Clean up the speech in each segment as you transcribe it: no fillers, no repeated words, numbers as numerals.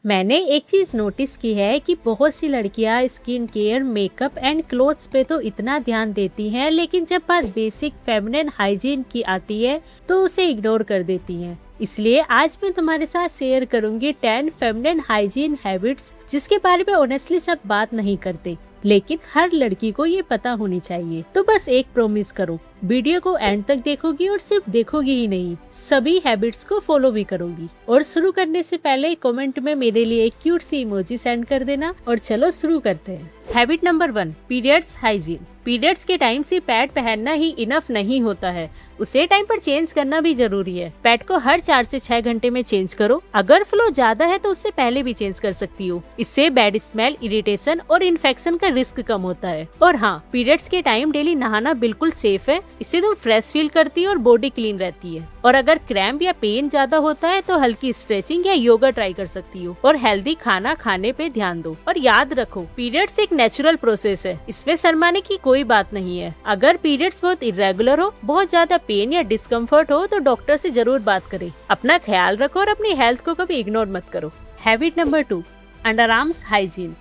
मैंने एक चीज नोटिस की है कि बहुत सी लड़कियां skin care, makeup and clothes पे तो इतना ध्यान देती हैं, लेकिन जब बात बेसिक फेमिनिन हाइजीन की आती है तो उसे इग्नोर कर देती हैं। इसलिए आज मैं तुम्हारे साथ शेयर करूंगी 10 फेमिनिन हाइजीन हैबिट्स जिसके बारे में ऑनेस्टली सब बात नहीं करते, लेकिन हर लड़की को ये पता होनी चाहिए। तो बस एक प्रॉमिस करो, वीडियो को एंड तक देखोगी और सिर्फ देखोगी ही नहीं, सभी हैबिट्स को फॉलो भी करोगी। और शुरू करने से पहले कमेंट में मेरे लिए एक क्यूट सी इमोजी सेंड कर देना। और चलो शुरू करते हैं। Habit number 1, periods hygiene. Periods के टाइम से पैड पहनना ही इनफ नहीं होता है, उसे टाइम पर चेंज करना भी जरूरी है। पैड को हर 4 से 6 घंटे में चेंज करो। अगर फ्लो ज्यादा है तो उससे पहले भी चेंज कर सकती हो। इससे बैड स्मेल, इरिटेशन और इन्फेक्शन का रिस्क कम होता है। और हाँ, पीरियड्स के टाइम डेली नहाना बिल्कुल सेफ है। इससे तुम फ्रेश फील करती हो और बॉडी क्लीन रहती है। और अगर क्रैम्प या पेन ज्यादा होता है तो हल्की स्ट्रेचिंग या योगा ट्राई कर सकती हो। और हेल्दी खाना खाने पे ध्यान दो। और याद रखो, पीरियड्स एक नेचुरल प्रोसेस है, इसमें शर्माने की कोई बात नहीं है। अगर पीरियड्स बहुत इरेगुलर हो, बहुत ज्यादा पेन या डिस्कम्फर्ट हो तो डॉक्टर से जरूर बात करें। अपना ख्याल रखो और अपनी हेल्थ को कभी इग्नोर मत करो। Habit number 2, underarms hygiene.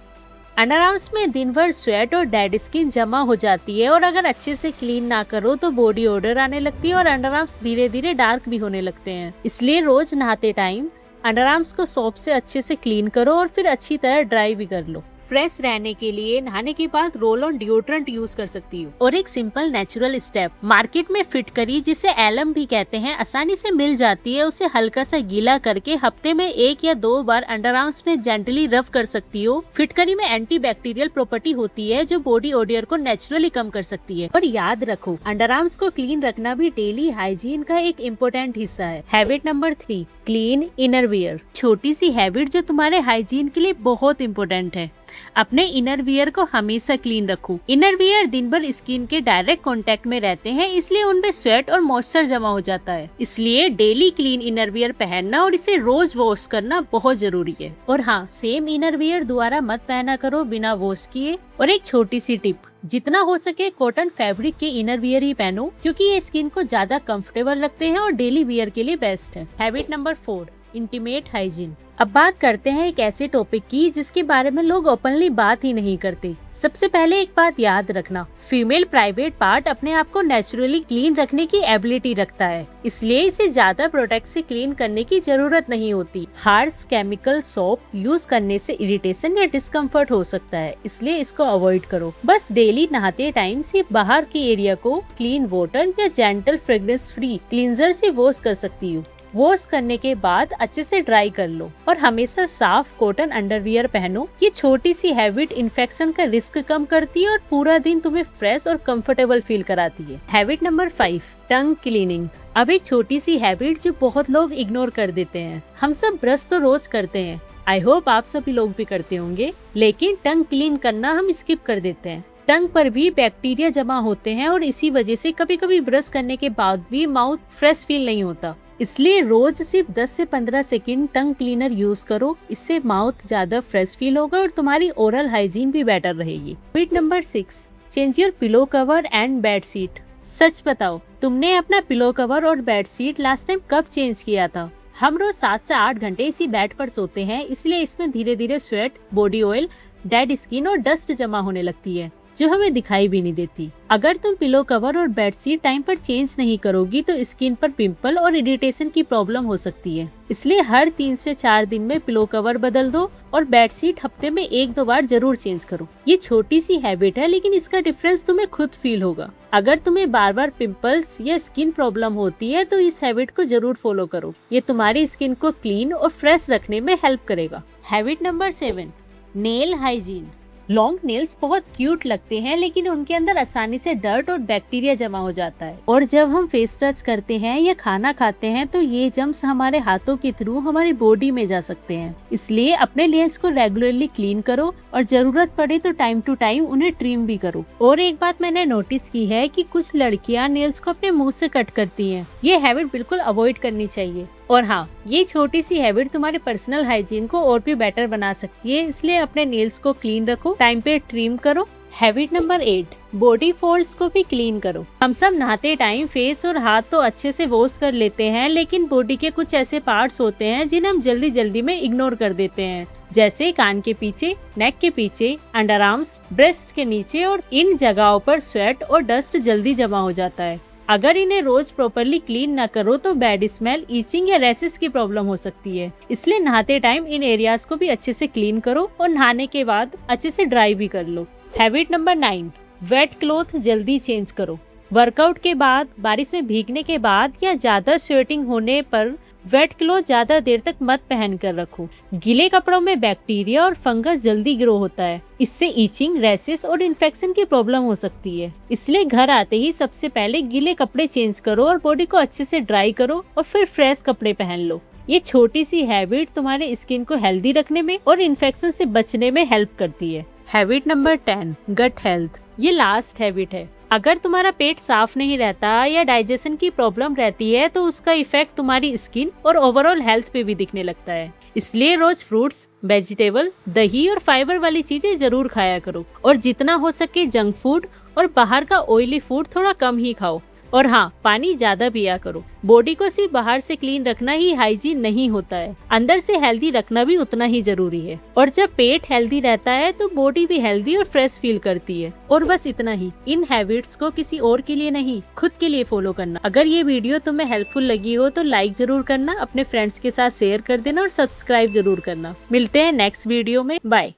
Underarms में दिन भर स्वेट और डेड स्किन जमा हो जाती है, और अगर अच्छे से क्लीन ना करो तो बॉडी ओडर आने लगती है और अंडरआर्म्स धीरे धीरे डार्क भी होने लगते हैं। इसलिए रोज नहाते टाइम अंडरआर्म्स को सोप से अच्छे से क्लीन करो और फिर अच्छी तरह ड्राई भी कर लो। फ्रेश रहने के लिए नहाने के बाद रोल ऑन डिओड्रेंट यूज कर सकती हो। और एक सिंपल नेचुरल स्टेप, मार्केट में फिटकरी, जिसे एलम भी कहते हैं, आसानी से मिल जाती है। उसे हल्का सा गीला करके हफ्ते में 1 या 2 बार अंडरआर्म्स में जेंटली रब कर सकती हो। फिटकरी में एंटी बैक्टीरियल प्रॉपर्टी होती है जो बॉडी ओडियर को नेचुरली कम कर सकती है। और याद रखो, अंडरआर्म्स को क्लीन रखना भी डेली हाइजीन का एक इम्पोर्टेंट हिस्सा है। Habit number 3, clean inner wear. छोटी सी हैबिट जो तुम्हारे हाइजीन के लिए बहुत इम्पोर्टेंट है। अपने इनर वियर को हमेशा क्लीन रखो। इनर वियर दिन भर स्किन के डायरेक्ट कांटेक्ट में रहते हैं, इसलिए उनमें स्वेट और मॉइस्चर जमा हो जाता है। इसलिए डेली क्लीन इनर वियर पहनना और इसे रोज वॉश करना बहुत जरूरी है। और हाँ, सेम इनर वियर दोबारा मत पहना करो बिना वॉश किए। और एक छोटी सी टिप, जितना हो सके कॉटन फैब्रिक के इनर वियर ही पहनो, क्योंकि ये स्किन को ज्यादा कंफर्टेबल रखते हैं और डेली वियर के लिए बेस्ट है। Habit number 4, intimate hygiene. अब बात करते हैं एक ऐसे टॉपिक की जिसके बारे में लोग ओपनली बात ही नहीं करते। सबसे पहले एक बात याद रखना, फीमेल प्राइवेट पार्ट अपने आप को नेचुरली क्लीन रखने की एबिलिटी रखता है, इसलिए इसे ज्यादा प्रोडक्ट से क्लीन करने की जरूरत नहीं होती। हार्श केमिकल सोप यूज करने से इरिटेशन या डिस्कम्फर्ट हो सकता है, इसलिए इसको अवॉइड करो। बस डेली नहाते टाइम सिर्फ बाहर के एरिया को क्लीन वाटर या जेंटल फ्रेग्रेंस फ्री क्लींजर से वॉश कर सकती हो। वॉश करने के बाद अच्छे से ड्राई कर लो और हमेशा साफ कॉटन अंडरवियर पहनो। ये छोटी सी हैबिट इन्फेक्शन का रिस्क कम करती है और पूरा दिन तुम्हें फ्रेश और कंफर्टेबल फील कराती है। हैबिट नंबर 5, टंग क्लीनिंग। अब एक छोटी सी हैबिट जो बहुत लोग इग्नोर कर देते हैं। हम सब ब्रश तो रोज करते हैं, आई होप आप सभी लोग भी करते होंगे, लेकिन टंग क्लीन करना हम स्किप कर देते हैं। टंग पर भी बैक्टीरिया जमा होते हैं और इसी वजह से कभी कभी ब्रश करने के बाद भी माउथ फ्रेश फील नहीं होता। इसलिए रोज सिर्फ 10 से 15 सेकंड टंग क्लीनर यूज करो, इससे माउथ ज्यादा फ्रेश फील होगा और तुम्हारी ओरल हाइजीन भी बेटर रहेगी। Habit number 6, change your pillow cover and bedsheet. सच बताओ, तुमने अपना पिलो कवर और बेडशीट लास्ट टाइम कब चेंज किया था? हम रोज 7 से 8 घंटे इसी बेड पर सोते हैं, इसलिए इसमें धीरे धीरे sweat, body oil, dead skin और डस्ट जमा होने लगती है जो हमें दिखाई भी नहीं देती। अगर तुम पिलो कवर और बेडशीट टाइम पर चेंज नहीं करोगी तो स्किन पर पिंपल और इरिटेशन की प्रॉब्लम हो सकती है। इसलिए हर 3 से 4 दिन में पिलो कवर बदल दो और बेडशीट हफ्ते में 1-2 बार जरूर चेंज करो। ये छोटी सी हैबिट है, लेकिन इसका डिफरेंस तुम्हें खुद फील होगा। अगर तुम्हें बार बार पिंपल्स या स्किन प्रॉब्लम होती है तो इस हैबिट को जरूर फॉलो करो। ये तुम्हारी स्किन को क्लीन और फ्रेश रखने में हेल्प करेगा। Habit number 7, nail hygiene. Long nails बहुत क्यूट लगते हैं, लेकिन उनके अंदर आसानी से डर्ट और बैक्टीरिया जमा हो जाता है। और जब हम फेस टच करते हैं या खाना खाते हैं तो ये जम्स हमारे हाथों के थ्रू हमारी बॉडी में जा सकते हैं। इसलिए अपने नेल्स को रेगुलरली क्लीन करो और जरूरत पड़े तो टाइम टू टाइम उन्हें ट्रिम भी करो। और एक बात मैंने नोटिस की है कि कुछ लड़कियां नेल्स को अपने मुंह से कट करती हैं। ये हैबिट बिल्कुल अवॉइड करनी चाहिए। और हाँ, ये छोटी सी हैबिट तुम्हारे पर्सनल हाइजीन को और भी बेटर बना सकती है, इसलिए अपने नेल्स को क्लीन रखो, टाइम पे ट्रिम करो हैबिट नंबर 8, बॉडी फोल्ड्स को भी क्लीन करो। हम सब नहाते टाइम फेस और हाथ तो अच्छे से वॉश कर लेते हैं, लेकिन बॉडी के कुछ ऐसे पार्ट्स होते हैं जिन्हें हम जल्दी जल्दी में इग्नोर कर देते हैं, जैसे कान के पीछे, नेक के पीछे, अंडर आर्म्स, ब्रेस्ट के नीचे, और इन जगहों पर स्वेट और डस्ट जल्दी जमा हो जाता है। अगर इन्हें रोज प्रॉपरली क्लीन न करो तो बैड स्मेल, ईचिंग या रैशेस की प्रॉब्लम हो सकती है। इसलिए नहाते टाइम इन एरियाज को भी अच्छे से क्लीन करो और नहाने के बाद अच्छे से ड्राई भी कर लो। हैबिट नंबर 9, वेट क्लॉथ जल्दी चेंज करो। वर्कआउट के बाद, बारिश में भीगने के बाद या ज्यादा स्वेटिंग होने पर वेट क्लॉथ ज्यादा देर तक मत पहन कर रखो। गीले कपड़ों में बैक्टीरिया और फंगस जल्दी ग्रो होता है। इससे ईचिंग, रैशेस और इन्फेक्शन की प्रॉब्लम हो सकती है। इसलिए घर आते ही सबसे पहले गीले कपड़े चेंज करो और बॉडी को अच्छे से ड्राई करो और फिर फ्रेश कपड़े पहन लो। ये छोटी सी हैबिट तुम्हारे स्किन को हेल्दी रखने में और इन्फेक्शन से बचने में हेल्प करती है। Habit number 10, gut health. ये लास्ट हैबिट है। अगर तुम्हारा पेट साफ नहीं रहता या डाइजेशन की प्रॉब्लम रहती है तो उसका इफेक्ट तुम्हारी स्किन और ओवरऑल हेल्थ पे भी दिखने लगता है। इसलिए रोज फ्रूट्स, वेजिटेबल, दही और फाइबर वाली चीजें जरूर खाया करो, और जितना हो सके जंक फूड और बाहर का ऑयली फूड थोड़ा कम ही खाओ। और हाँ, पानी ज्यादा पिया करो। बॉडी को सिर्फ बाहर से क्लीन रखना ही हाइजीन नहीं होता है, अंदर से हेल्दी रखना भी उतना ही जरूरी है। और जब पेट हेल्दी रहता है तो बॉडी भी हेल्दी और फ्रेश फील करती है। और बस इतना ही, इन हैबिट्स को किसी और के लिए नहीं, खुद के लिए फॉलो करना। अगर ये वीडियो तुम्हें हेल्पफुल लगी हो तो लाइक जरूर करना, अपने फ्रेंड्स के साथ शेयर कर देना और सब्सक्राइब जरूर करना। मिलते हैं नेक्स्ट वीडियो में। बाय।